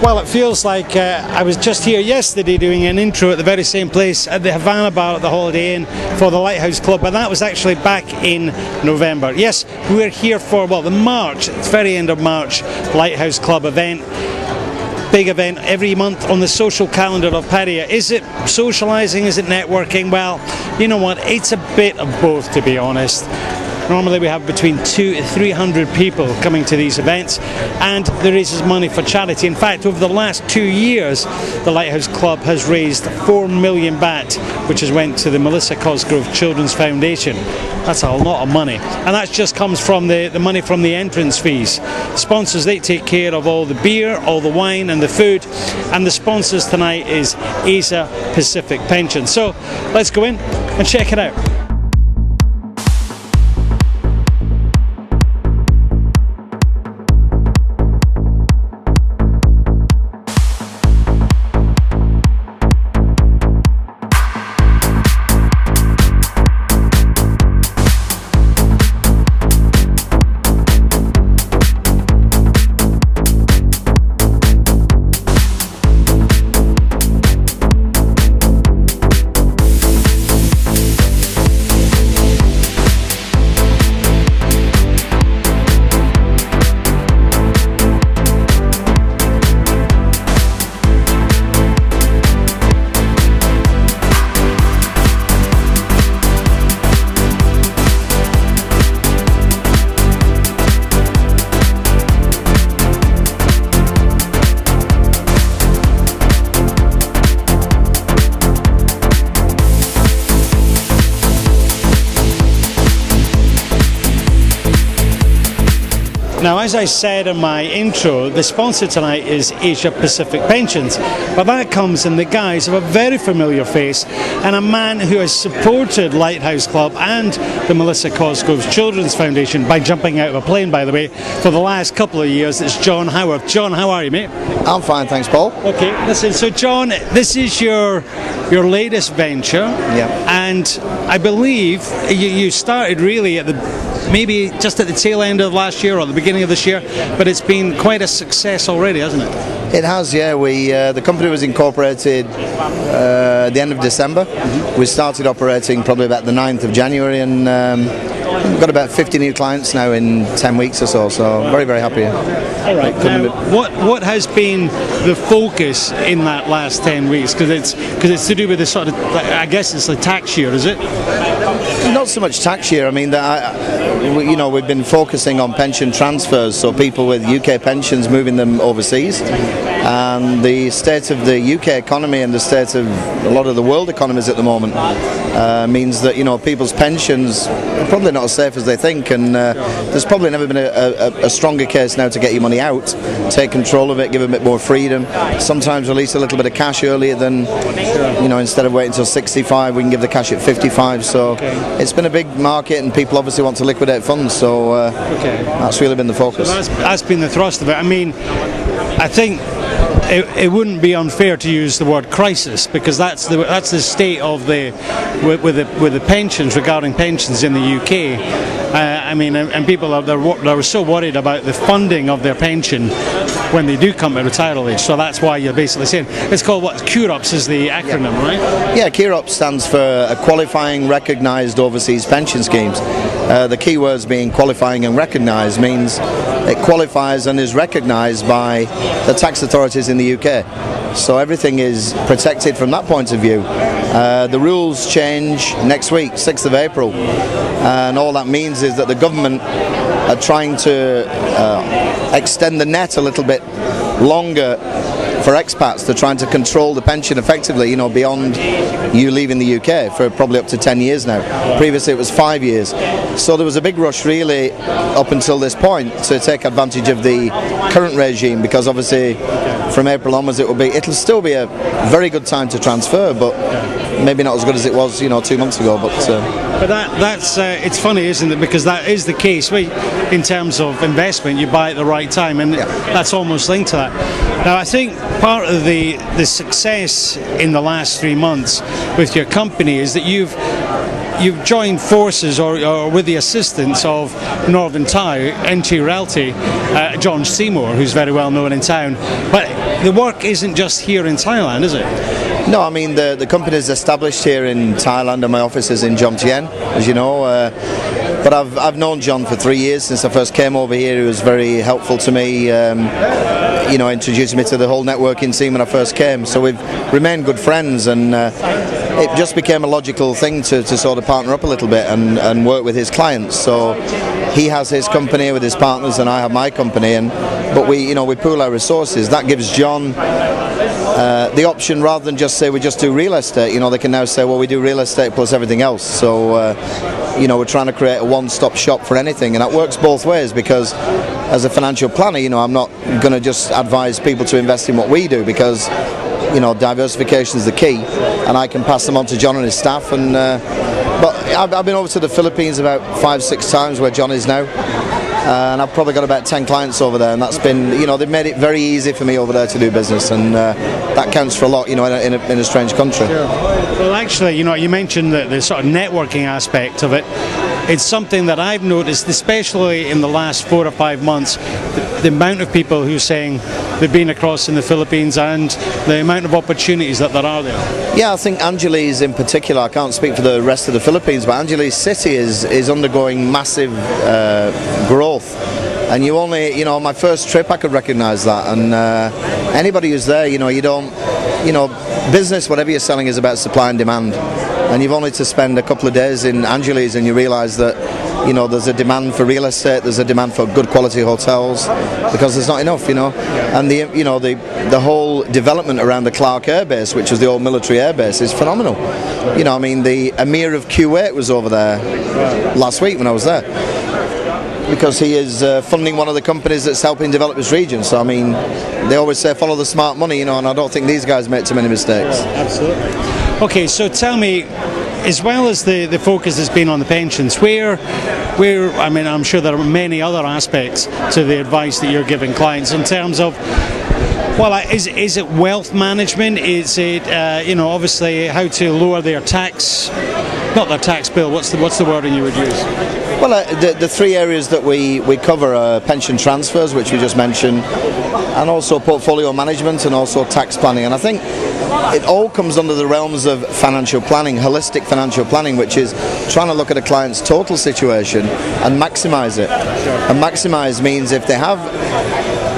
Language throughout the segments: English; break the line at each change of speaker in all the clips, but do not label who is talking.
Well, it feels like I was just here yesterday doing an intro at the very same place at the Havana Bar at the Holiday Inn for the Lighthouse Club, and that was actually back in November. Yes, we're here for, well, the March, it's very end of March, Lighthouse Club event. Big event every month on the social calendar of Paria. Is it socialising? Is it networking? Well, you know what, it's a bit of both, to be honest. Normally we have between 200 to 300 people coming to these events, and there raises money for charity. In fact, over the last 2 years, the Lighthouse Club has raised 4 million baht, which has went to the Melissa Cosgrove Children's Foundation. That's a lot of money, and that just comes from the money from the entrance fees. Sponsors, they take care of all the beer, all the wine and the food, and the sponsors tonight is Asia Pacific Pension. So let's go in and check it out. Now, as I said in my intro, the sponsor tonight is Asia Pacific Pensions, but that comes in the guise of a very familiar face and a man who has supported Lighthouse Club and the Melissa Cosgrove Children's Foundation by jumping out of a plane, by the way, for the last couple of years. It's John Howard. John, how are you, mate?
I'm fine, thanks, Paul.
Okay, listen, so John, this is your latest venture, and I believe you started really at maybe just at the tail end of last year or the beginning of this year, but it's been quite a success already, hasn't it?
It has, yeah. The company was incorporated at the end of December. We started operating probably about the 9th of January, and we've got about 50 new clients now in 10 weeks or so, so very, very happy.
All right. Now, what has been the focus in that last 10 weeks? Because it's to do with the sort of, I guess it's the tax year, is it?
Not so much tax year. I mean, you know, we've been focusing on pension transfers, so people with UK pensions moving them overseas. And the state of the UK economy and the state of a lot of the world economies at the moment means that, you know, people's pensions are probably not as safe as they think, and there's probably never been a stronger case now to get your money out, take control of it, give it a bit more freedom, sometimes release a little bit of cash earlier than, you know, instead of waiting until 65, we can give the cash at 55, so it's been a big market and people obviously want to liquidate funds, so that's really been the focus.
So that's been the thrust of it. I mean, I think it wouldn't be unfair to use the word crisis, because that's the state of with the pensions, regarding pensions in the UK. I mean, and people they're so worried about the funding of their pension when they do come to retirement age. So that's why you're basically saying it's called what? QROPS is the acronym, right? Yeah,
QROPS stands for a qualifying recognised overseas pension schemes. The key words being qualifying and recognised means it qualifies and is recognised by the tax authorities in the UK. So everything is protected from that point of view. The rules change next week, 6th of April, and all that means is that the government are trying to extend the net a little bit longer for expats. They're trying to control the pension effectively, you know, beyond you leaving the UK for probably up to 10 years now. Previously it was 5 years. So there was a big rush really up until this point to take advantage of the current regime, because obviously from April onwards it'll still be a very good time to transfer, but maybe not as good as it was, you know, 2 months ago. But
that's it's funny, isn't it? Because that is the case. In terms of investment, you buy at the right time, and that's almost linked to that. Now, I think part of the success in the last 3 months with your company is that you've joined forces, or with the assistance of Northern Thai NT Realty, John Seymour, who's very well known in town. But the work isn't just here in Thailand, is it?
No, I mean the company is established here in Thailand, and my office is in Jomtien, as you know. But I've known John for 3 years since I first came over here. He was very helpful to me, you know, introducing me to the whole networking scene when I first came. So we've remained good friends, and it just became a logical thing to sort of partner up a little bit and work with his clients. So he has his company with his partners, and I have my company, but we pool our resources. That gives John the option, rather than just say we just do real estate. You know, they can now say, well, we do real estate plus everything else. So you know, we're trying to create a one-stop shop for anything, and that works both ways, because as a financial planner, you know, I'm not going to just advise people to invest in what we do, because, you know, diversification is the key, and I can pass them on to John and his staff. And but I've been over to the Philippines about 5-6 times, where John is now, and I've probably got about 10 clients over there, and that's been, you know, they've made it very easy for me over there to do business, and that counts for a lot, you know, in a strange country.
Sure. Well, actually, you know, you mentioned the sort of networking aspect of it. It's something that I've noticed, especially in the last 4 or 5 months, the amount of people who are saying they've been across in the Philippines, and the amount of opportunities that there are there.
Yeah, I think Angeles in particular, I can't speak for the rest of the Philippines, but Angeles City is undergoing massive growth. And you only, you know, on my first trip I could recognise that, and anybody who's there, you know, you don't, you know, business, whatever you're selling, is about supply and demand, and you've only to spend a couple of days in Angeles and you realise that, you know, there's a demand for real estate, there's a demand for good quality hotels, because there's not enough, you know. And the, you know, the whole development around the Clark Air Base, which was the old military air base, is phenomenal. You know, I mean, the Emir of Kuwait was over there last week when I was there, because he is funding one of the companies that's helping develop this region. So I mean, they always say follow the smart money, you know, and I don't think these guys make too many mistakes.
Absolutely. Okay, so tell me, as well as the focus has been on the pensions, where I mean, I'm sure there are many other aspects to the advice that you're giving clients in terms of, well, is it wealth management? Is it, you know, obviously how to lower their tax, not their tax bill, what's the wording you would use?
Well, the 3 areas that we cover are pension transfers, which we just mentioned, and also portfolio management, and also tax planning. And I think it all comes under the realms of financial planning, holistic financial planning, which is trying to look at a client's total situation and maximise it. And maximise means if they have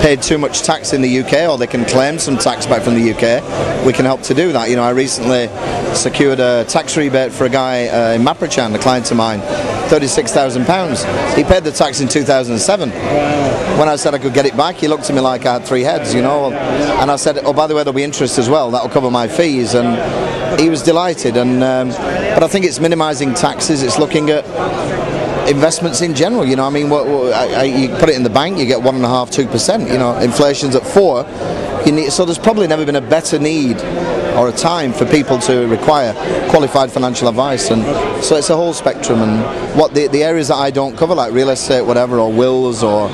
paid too much tax in the UK, or they can claim some tax back from the UK, we can help to do that. You know, I recently secured a tax rebate for a guy in Maprachan, a client of mine, £36,000. He paid the tax in 2007. Wow. When I said I could get it back, he looked at me like I had 3 heads, you know. And I said, oh, by the way, there'll be interest as well, that'll cover my fees. And he was delighted. And but I think it's minimising taxes, it's looking at investments in general. You know, I mean, you put it in the bank, you get 1.5–2%. You know, inflation's at 4%. So there's probably never been a better need or a time for people to require qualified financial advice. And so it's a whole spectrum. And what the areas that I don't cover, like real estate, whatever, or wills, or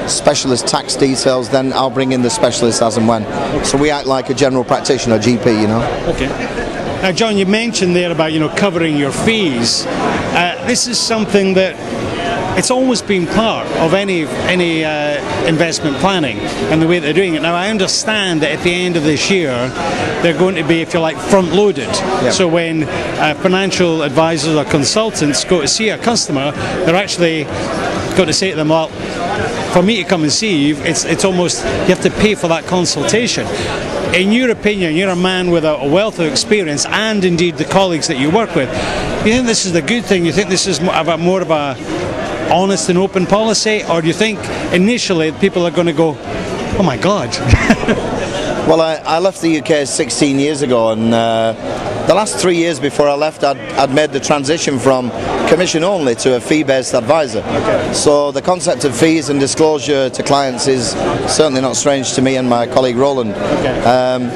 specialist tax details, then I'll bring in the specialist as and when. So we act like a general practitioner, GP, you know. Okay.
Now, John, you mentioned there about, you know, covering your fees. This is something that it's always been part of any investment planning and the way they're doing it. Now, I understand that at the end of this year, they're going to be, if you like, front-loaded. Yep. So when financial advisors or consultants go to see a customer, they're actually got to say to them, well, for me to come and see you, it's almost, you have to pay for that consultation. In your opinion, you're a man with a wealth of experience, and indeed the colleagues that you work with. Do you think this is the good thing? You think this is more of a honest and open policy, or do you think initially people are going to go, oh my God?
Well, I left the UK 16 years ago, and the last 3 years before I left, I'd made the transition from commission only to a fee-based advisor. Okay. So the concept of fees and disclosure to clients is certainly not strange to me and my colleague Roland. Okay.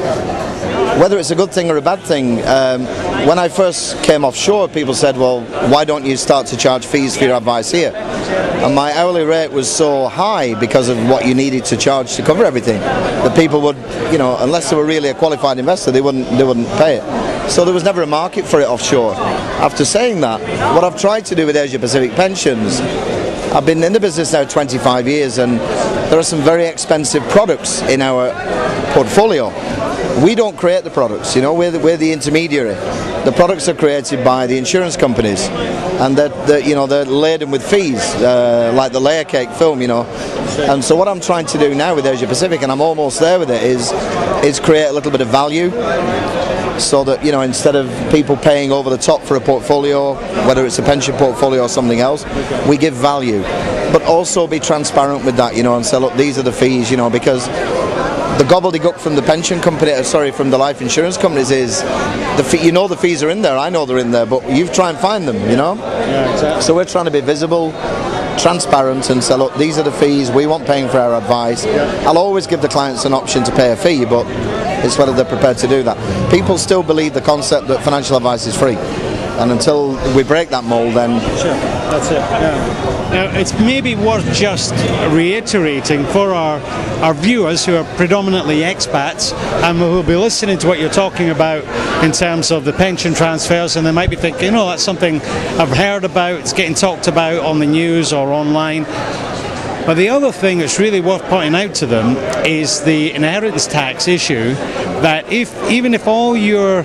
Whether it's a good thing or a bad thing, when I first came offshore, people said, well, why don't you start to charge fees for your advice here? And my hourly rate was so high because of what you needed to charge to cover everything, that people would, you know, unless they were really a qualified investor, they wouldn't pay it. So there was never a market for it offshore. After saying that, what I've tried to do with Asia Pacific Pensions, I've been in the business now 25 years, and there are some very expensive products in our portfolio. We don't create the products, you know, we're the intermediary. The products are created by the insurance companies, and they're laden with fees, like the layer cake film, you know. And so what I'm trying to do now with Asia Pacific, and I'm almost there with it, is create a little bit of value, so that, you know, instead of people paying over the top for a portfolio, whether it's a pension portfolio or something else, we give value, but also be transparent with that, you know, and say, look, these are the fees, you know, because the gobbledygook from the pension company, from the life insurance companies is, you know, the fees are in there, I know they're in there, but you try and find them, you know.
Yeah, exactly.
So we're trying to be visible, transparent, and say, look, these are the fees, we want paying for our advice. I'll always give the clients an option to pay a fee, but it's whether they're prepared to do that. People still believe the concept that financial advice is free, and until we break that mold, then...
Sure, that's it, yeah. Now, it's maybe worth just reiterating for our viewers who are predominantly expats and who will be listening to what you're talking about in terms of the pension transfers, and they might be thinking, oh, that's something I've heard about, it's getting talked about on the news or online. But the other thing that's really worth pointing out to them is the inheritance tax issue, that even if all your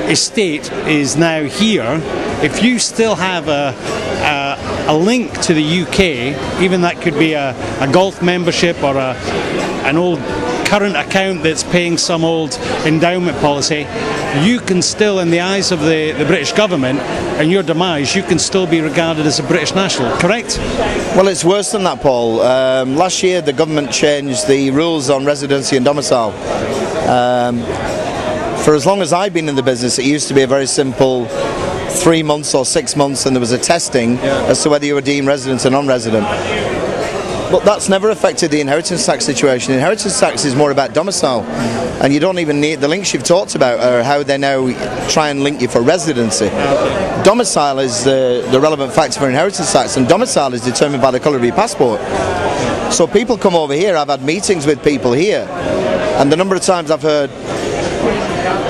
estate is now here, if you still have a link to the UK, even that could be a golf membership or an old current account that's paying some old endowment policy, you can still, in the eyes of the British government and your demise, you can still be regarded as a British national, correct?
Well, it's worse than that, Paul. Last year the government changed the rules on residency and domicile. For as long as I've been in the business, it used to be a very simple 3 months or 6 months, and there was a testing as to whether you were deemed resident or non-resident. But that's never affected the inheritance tax situation. Inheritance tax is more about domicile, and you don't even need the links you've talked about, or how they now try and link you for residency. Domicile is the relevant factor for inheritance tax, and domicile is determined by the colour of your passport. So people come over here, I've had meetings with people here, and the number of times I've heard,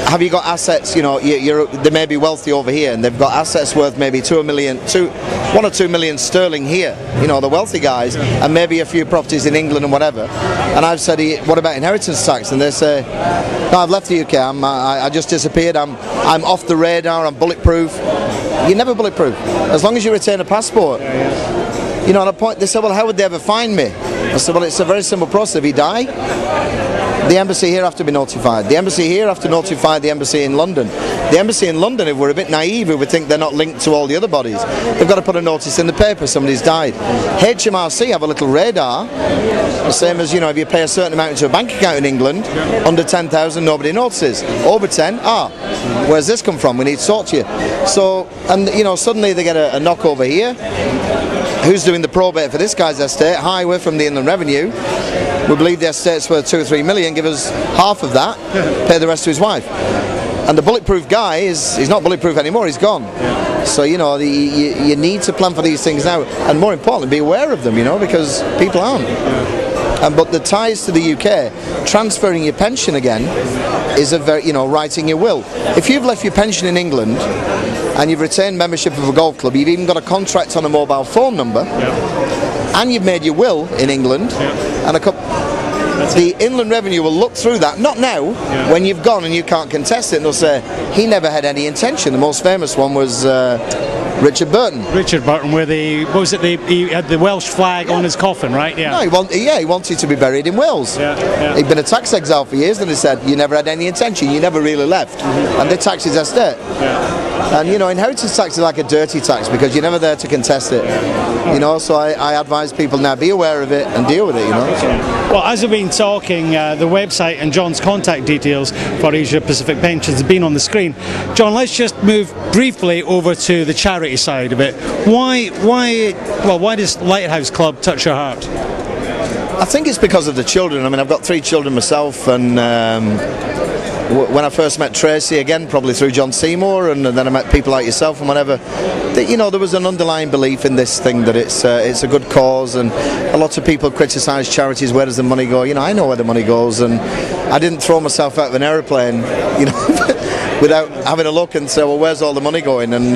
have you got assets, you know, they may be wealthy over here and they've got assets worth maybe 1 or 2 million sterling here, you know, the wealthy guys, and maybe a few properties in England and whatever. And I've said, what about inheritance tax? And they say, no, I've left the UK, I just disappeared, I'm off the radar, I'm bulletproof. You're never bulletproof, as long as you retain a passport. You know, at a point they said, well, how would they ever find me? I said, well, it's a very simple process. If you die, the embassy here have to be notified. The embassy here have to notify the embassy in London. The embassy in London, if we're a bit naive, we would think they're not linked to all the other bodies. They've got to put a notice in the paper, somebody's died. HMRC have a little radar, the same as, you know, if you pay a certain amount into a bank account in England, under 10,000 nobody notices. Over 10, where's this come from? We need to talk to you. So, and you know, suddenly they get a knock over here. Who's doing the probate for this guy's estate? Hi, we're from the Inland Revenue. We believe the estate's worth 2 or 3 million, give us half of that, pay the rest to his wife. And the bulletproof guy, he's not bulletproof anymore, he's gone. So, you know, you need to plan for these things now, and more importantly, be aware of them, you know, because people aren't. But the ties to the UK, transferring your pension again, is a very, you know, writing your will. If you've left your pension in England, and you've retained membership of a golf club, you've even got a contract on a mobile phone number, and you've made your will in England, and the Inland Revenue will look through that, not now, when you've gone and you can't contest it, and they'll say, he never had any intention. The most famous one was Richard Burton.
Richard Burton, where he had the Welsh flag on his coffin, right? Yeah.
No, he wanted to be buried in Wales. He'd been a tax exile for years, and they said, you never had any intention, you never really left. And they taxed his estate. And you know, inheritance tax is like a dirty tax because you're never there to contest it. You know, so I advise people now, be aware of it and deal with it, you know.
Well, as we've been talking, the website and John's contact details for Asia Pacific Pensions have been on the screen. John, let's just move briefly over to the charity side of it. Why does Lighthouse Club touch your heart?
I think it's because of the children. I mean, I've got 3 children myself, and when I first met Tracy, again probably through John Seymour, and then I met people like yourself and whatever, you know, there was an underlying belief in this thing that it's a good cause. And a lot of people criticise charities, where does the money go? You know, I know where the money goes, and I didn't throw myself out of an aeroplane, you know, without having a look and say, well, where's all the money going? And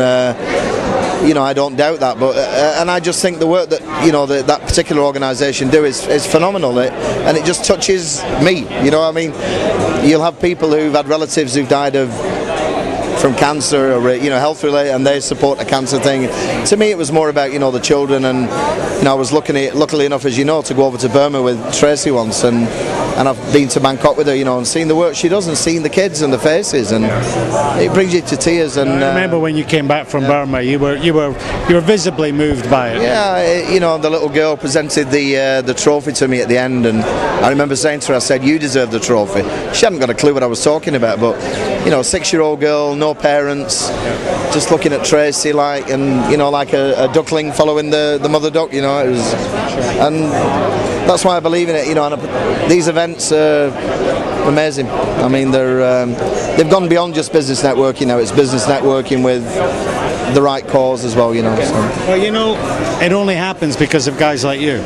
you know, I don't doubt that, but and I just think the work that, you know, that particular organisation do is phenomenal, and it just touches me. You know what I mean? You'll have people who've had relatives who've died of from cancer or, you know, health related, and they support a cancer thing. To me, it was more about, you know, the children, and you know, I was luckily enough, as you know, to go over to Burma with Tracy once, and I've been to Bangkok with her, you know, and seen the work she does, and seen the kids and the faces, and it brings you to tears. And
I remember when you came back from Burma, you were visibly moved by it.
Yeah, you know, the little girl presented the trophy to me at the end, and I remember saying to her, I said, "You deserve the trophy." She hadn't got a clue what I was talking about, but you know, 6-year-old girl, no parents, just looking at Tracy like, and you know, like a duckling following the mother duck. You know, it was, and that's why I believe in it. You know, and these events are amazing. I mean, they've gone beyond just business networking now. It's business networking with the right cause as well. You know. So.
Well, you know, it only happens because of guys like you.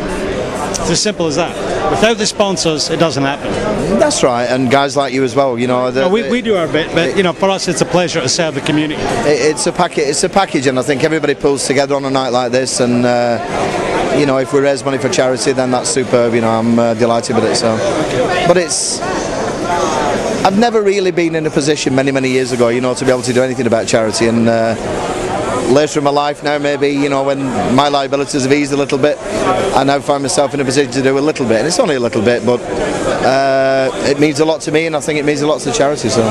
It's as simple as that. Without the sponsors, it doesn't happen.
That's right, and guys like you as well. You know,
we do our bit, but you know, for us, it's a pleasure to serve the community.
It's a package. It's a package, and I think everybody pulls together on a night like this, and you know, if we raise money for charity, then that's superb. You know, I'm delighted with it. So, but I've never really been in a position many years ago, you know, to be able to do anything about charity, and later in my life now, maybe, you know, when my liabilities have eased a little bit, I now find myself in a position to do a little bit, and it's only a little bit, but it means a lot to me, and I think it means a lot to charity. So,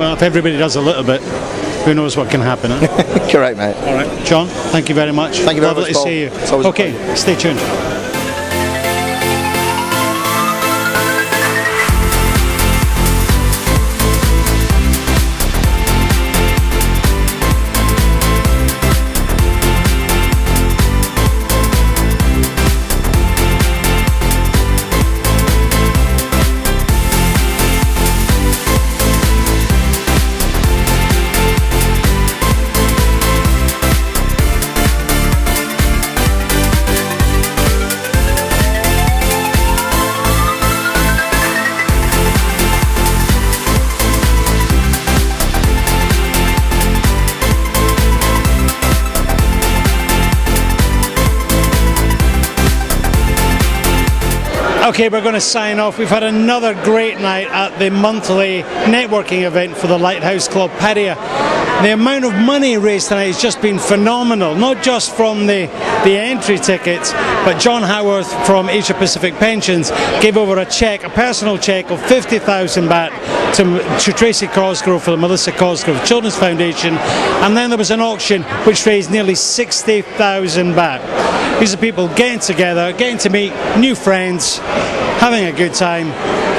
well, if everybody does a little bit, who knows what can happen? Huh?
Correct, mate.
All right, John, thank you very much.
Thank you very much,
Lovely to see you. Okay, stay tuned. Okay, we're going to sign off. We've had another great night at the monthly networking event for the Lighthouse Club, Paria. The amount of money raised tonight has just been phenomenal, not just from the entry tickets, but John Howarth from Asia Pacific Pensions gave over a cheque, a personal cheque of 50,000 baht to Tracy Cosgrove for the Melissa Cosgrove Children's Foundation, and then there was an auction which raised nearly 60,000 baht. These are people getting together, getting to meet new friends, having a good time,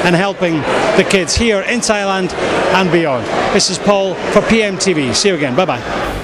and helping the kids here in Thailand and beyond. This is Paul for PMTV. See you again. Bye-bye.